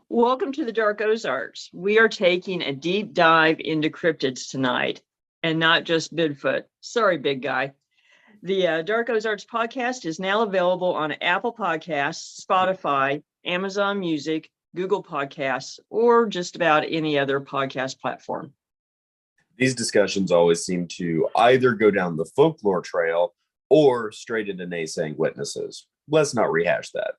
Welcome to the Dark Ozarks. We are taking a deep dive into cryptids tonight, and not just Bigfoot. Sorry, big guy. The Dark Ozarks podcast is now available on Apple Podcasts, Spotify, Amazon Music, Google Podcasts, or just about any other podcast platform. These discussions always seem to either go down the folklore trail or straight into naysaying witnesses. Let's not rehash that.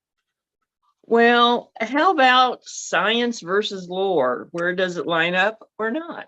Well, how about science versus lore? Where does it line up or not?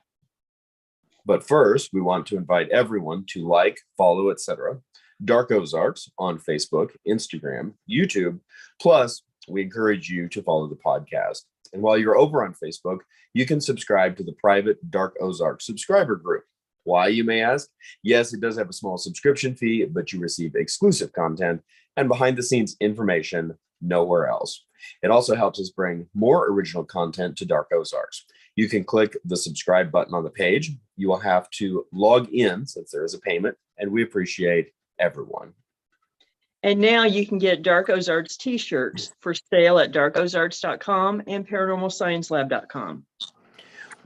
But first, we want to invite everyone to like, follow, etc. Dark Ozarks on Facebook, Instagram, YouTube. Plus, we encourage you to follow the podcast. And while you're over on Facebook, you can subscribe to the private Dark Ozarks subscriber group. Why, you may ask? Yes, it does have a small subscription fee, but you receive exclusive content and behind-the-scenes information nowhere else. It also helps us bring more original content to Dark Ozarks. You can click the subscribe button on the page. You will have to log in since there is a payment, and we appreciate everyone. And now you can get Dark Ozarks t-shirts for sale at darkozarks.com and paranormalsciencelab.com.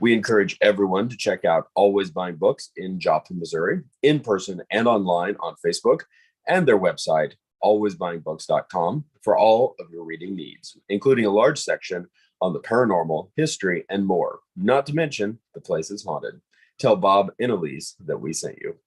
We encourage everyone to check out Always Buying Books in Joplin, Missouri, in person and online on Facebook, and their website, alwaysbuyingbooks.com, for all of your reading needs, including a large section on the paranormal, history, and more. Not to mention, the place is haunted. Tell Bob and Elise that we sent you.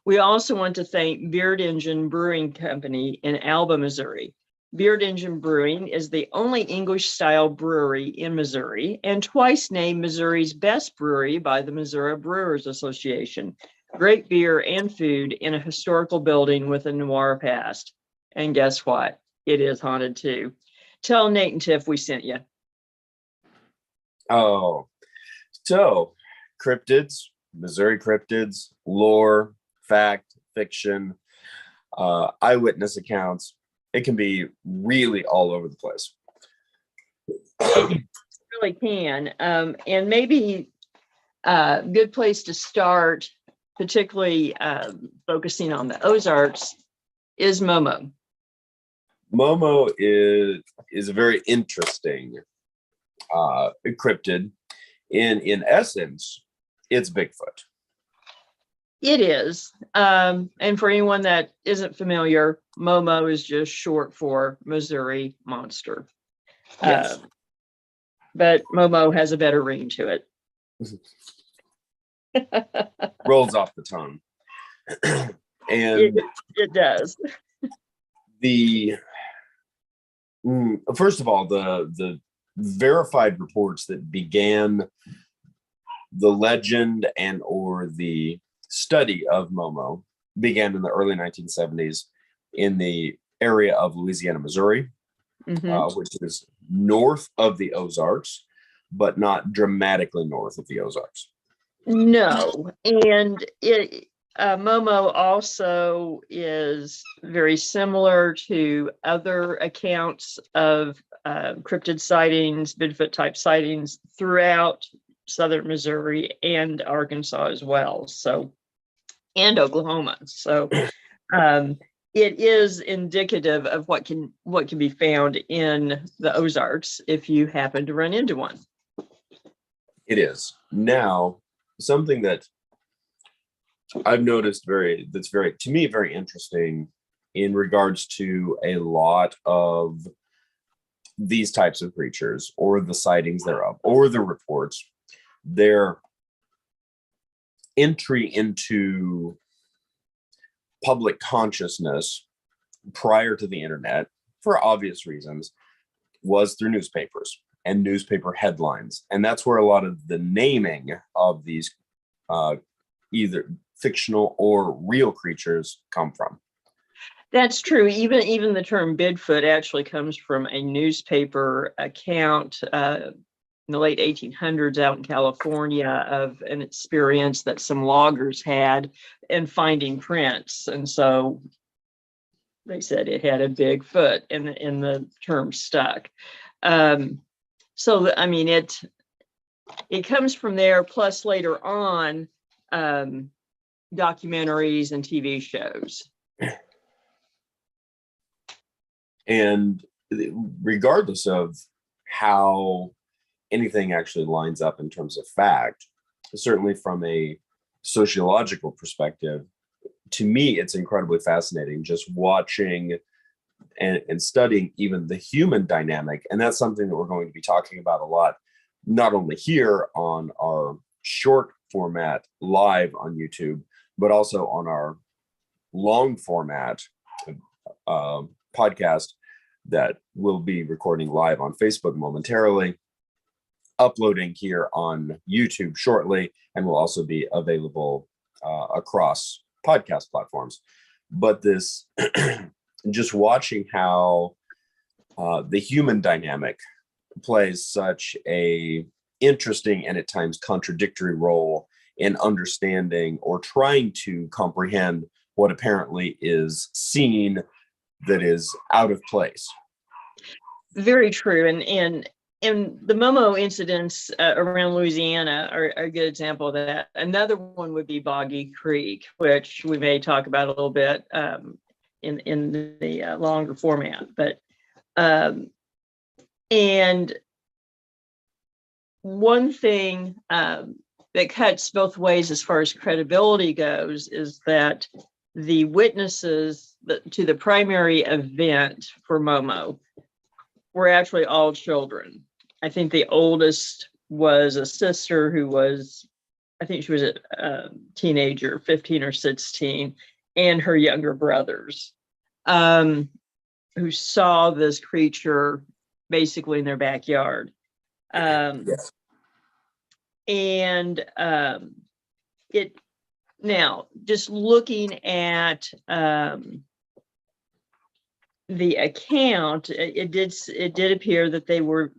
We also want to thank Beard Engine Brewing Company in Alba, Missouri. Beard Engine Brewing is the only English-style brewery in Missouri and twice named Missouri's best brewery by the Missouri Brewers Association. Great beer and food in a historical building with a noir past. And guess what? It is haunted too. Tell Nate and Tiff we sent you. Oh, so cryptids, Missouri cryptids, lore, fact, fiction, eyewitness accounts. It can be really all over the place. It really can. And maybe a good place to start, particularly focusing on the Ozarks, is MoMo. MoMo is a very interesting cryptid. In essence, it's Bigfoot. It is. And for anyone that isn't familiar, MoMo is just short for Missouri Monster. Yes. But MoMo has a better ring to it. Rolls off the tongue. And it does. First of all, the verified reports that began the legend and or the study of MoMo began in the early 1970s in the area of Louisiana, Missouri, which is north of the Ozarks, but not dramatically north of the Ozarks. No, and MoMo also is very similar to other accounts of cryptid sightings, Bigfoot type sightings throughout southern Missouri and Arkansas as well. So, and Oklahoma. So, it is indicative of what can be found in the Ozarks if you happen to run into one. It is. Now, something that I've noticed that's very interesting in regards to a lot of these types of creatures or the sightings thereof or the reports, their entry into public consciousness prior to the internet, for obvious reasons, was through newspapers and newspaper headlines. And that's where a lot of the naming of these either fictional or real creatures come from. That's true. Even the term Bigfoot actually comes from a newspaper account in the late 1800s out in California of an experience that some loggers had in finding prints. And so they said it had a big foot, and the term stuck. So, I mean, it comes from there, plus later on, documentaries and TV shows. And regardless of how anything actually lines up in terms of fact. Certainly from a sociological perspective, to me, it's incredibly fascinating just watching and studying even the human dynamic. And that's something that we're going to be talking about a lot, not only here on our short format live on YouTube, but also on our long format podcast that we'll be recording live on Facebook momentarily, uploading here on YouTube shortly, and will also be available across podcast platforms. But this, just watching how the human dynamic plays such a interesting and at times contradictory role in understanding or trying to comprehend what apparently is seen that is out of place. Very true. And the MoMo incidents around Louisiana are a good example of that. Another one would be Boggy Creek, which we may talk about a little bit in the longer format. But and one thing that cuts both ways as far as credibility goes is that the witnesses to the primary event for MoMo were actually all children. I think the oldest was a sister who was, I think she was a teenager, 15 or 16, and her younger brothers, who saw this creature basically in their backyard. Yes. And it now just looking at the account, it did appear that they were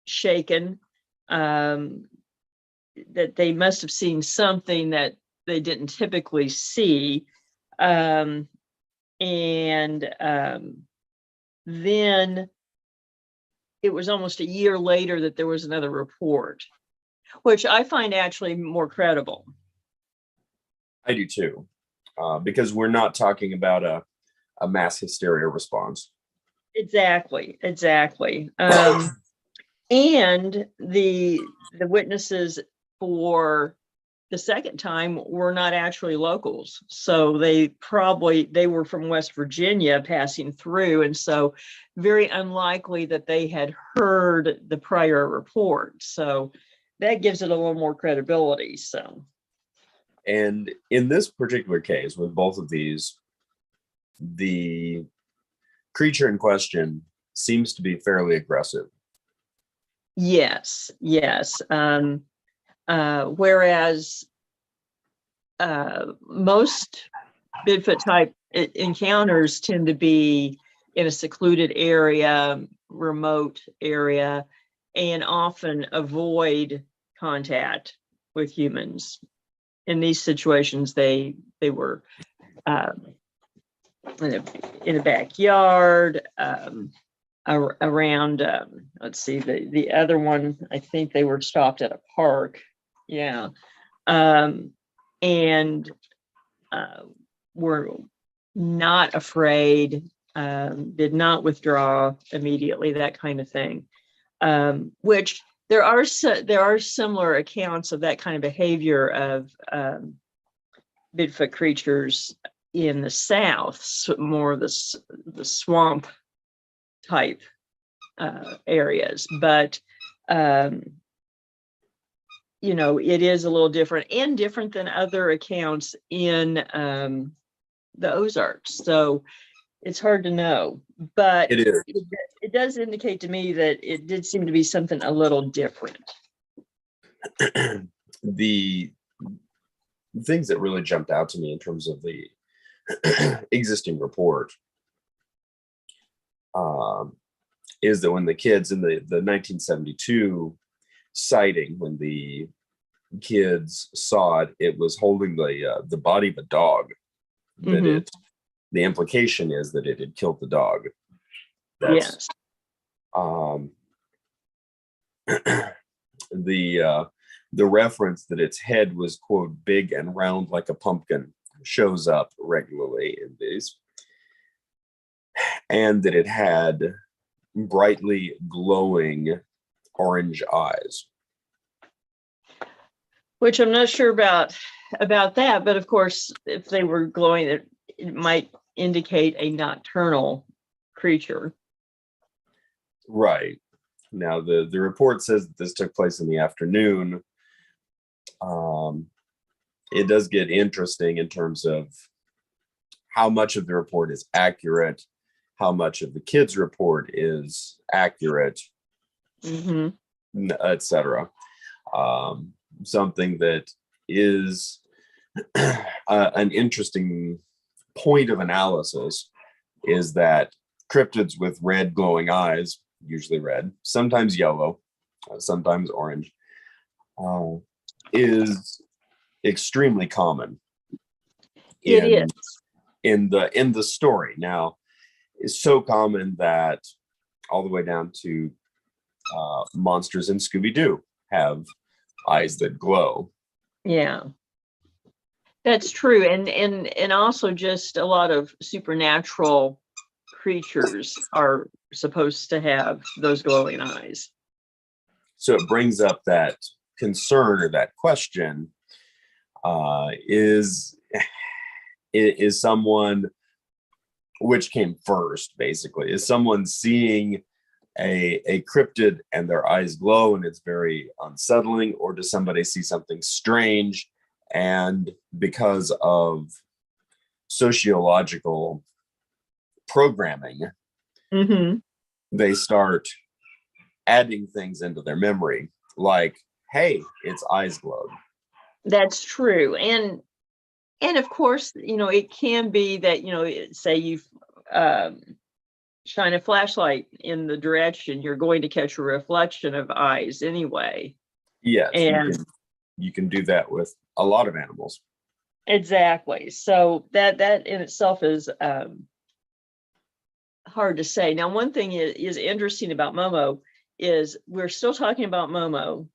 shaken, that they must have seen something that they didn't typically see, and then it was almost a year later that there was another report, which I find actually more credible. I do too, because we're not talking about a mass hysteria response. Exactly. And the witnesses for the second time were not actually locals. So they were from West Virginia passing through. And so very unlikely that they had heard the prior report. So that gives it a little more credibility. So. And in this particular case, with both of these, the creature in question seems to be fairly aggressive. Yes. Whereas most Bigfoot type encounters tend to be in a secluded area, remote area, and often avoid contact with humans. In these situations, they were in a backyard, around, let's see, the other one, I think they were stopped at a park. Yeah. And were not afraid, did not withdraw immediately, that kind of thing. Which there are similar accounts of that kind of behavior of Bigfoot creatures in the South, so more of the swamp type areas, but it is a little different than other accounts in the Ozarks. So it's hard to know, but It is. It does indicate to me that it did seem to be something a little different. The things that really jumped out to me in terms of the existing report is that when the kids in the 1972 sighting, when the kids saw it, it was holding the body of a dog. That the implication is that it had killed the dog. Yes. The reference that its head was, quote, big and round like a pumpkin shows up regularly in these, and that it had brightly glowing orange eyes. Which I'm not sure about that, but of course, if they were glowing, it might indicate a nocturnal creature. Right. Now, the report says that this took place in the afternoon. It does get interesting in terms of how much of the report is accurate, how much of the kids' report is accurate, etc. Something that is an interesting point of analysis is that cryptids with red glowing eyes, usually red, sometimes yellow, sometimes orange, is extremely common. It is. In the story. Now, it's so common that all the way down to monsters in Scooby-Doo have eyes that glow. Yeah, that's true. And also just a lot of supernatural creatures are supposed to have those glowing eyes. So it brings up that concern or that question, is someone, which came first, basically? Is someone seeing a cryptid and their eyes glow and it's very unsettling, or does somebody see something strange and because of sociological programming, they start adding things into their memory, like, hey, its eyes glowed? That's true. And of course, it can be that, say you shine a flashlight in the direction, you're going to catch a reflection of eyes anyway. Yes, and you can do that with a lot of animals. Exactly. So that in itself is hard to say. Now, one thing is interesting about MoMo is we're still talking about MoMo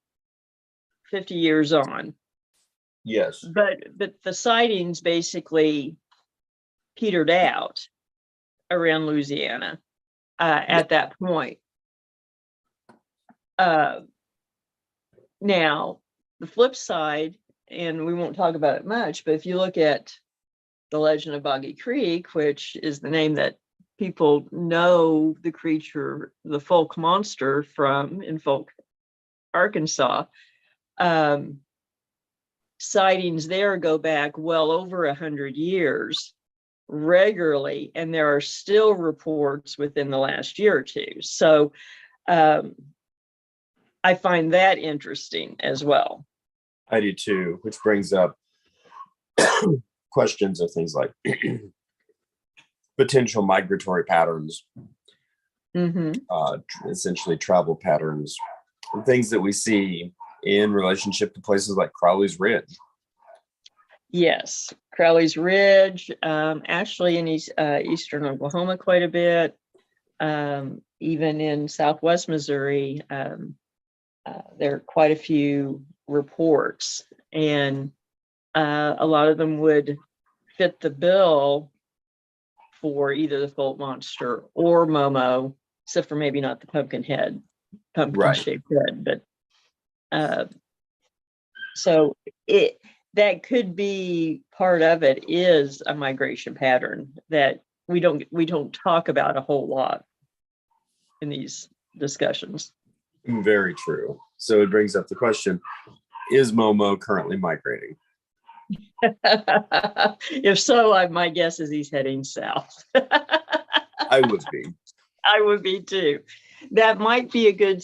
50 years on. Yes. But the sightings basically petered out around Louisiana at that point. Now, the flip side, and we won't talk about it much, but if you look at the Legend of Boggy Creek, which is the name that people know the creature, the folk monster from in Folk, Arkansas, sightings there go back well over 100 years regularly, and there are still reports within the last year or two. So I find that interesting as well. I do too, which brings up questions of things like potential migratory patterns, essentially travel patterns, and things that we see in relationship to places like Crowley's Ridge. Yes, Crowley's Ridge, actually in eastern Oklahoma quite a bit, even in southwest Missouri, there are quite a few reports, and a lot of them would fit the bill for either the Folk Monster or MoMo, except for maybe not the pumpkin-shaped head. But so that could be part of it, is a migration pattern that we don't talk about a whole lot in these discussions. Very true. So it brings up the question, is MoMo currently migrating? If so, my guess is he's heading south. I would be. I would be too. That might be a good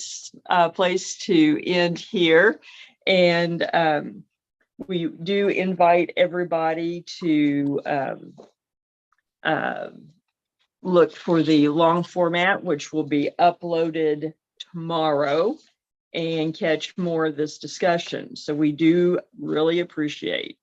place to end here. And we do invite everybody to look for the long format, which will be uploaded tomorrow, and catch more of this discussion. So we do really appreciate